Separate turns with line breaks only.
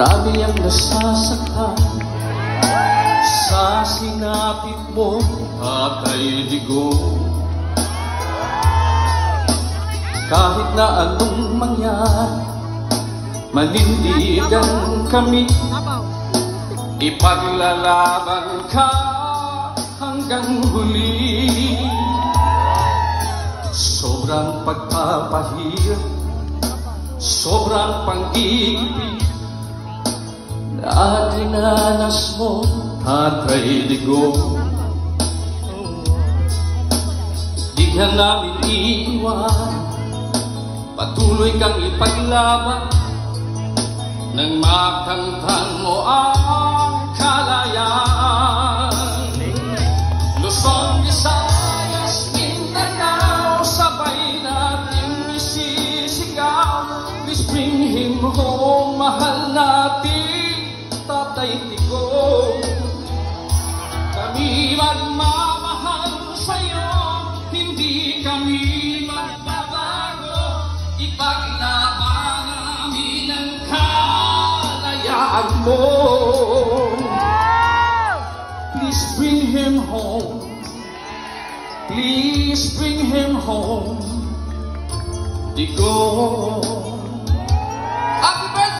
Marami ang nasasaktan sa sinapit mo, Tatay Digong. Kahit na anong mangyari, manindigan kami, ipaglalaban ka hanggang huli. Sobrang pagpapahirap, sobrang pang-ibig na dinanas mo, Tatay Digong. Di ka namin iiwan, patuloy kang ipaglaban nang makamtan mo ang kalayaan. Luzon, Visayas, Mindanao, sabay natin isisigaw. Please bring him home, mahal natin Tatay Digong. Kami magmamahal sa'yo, hindi kami magbabago. Ipaglaban namin ang kalayaan mo. Please bring him home, please bring him home, Digong.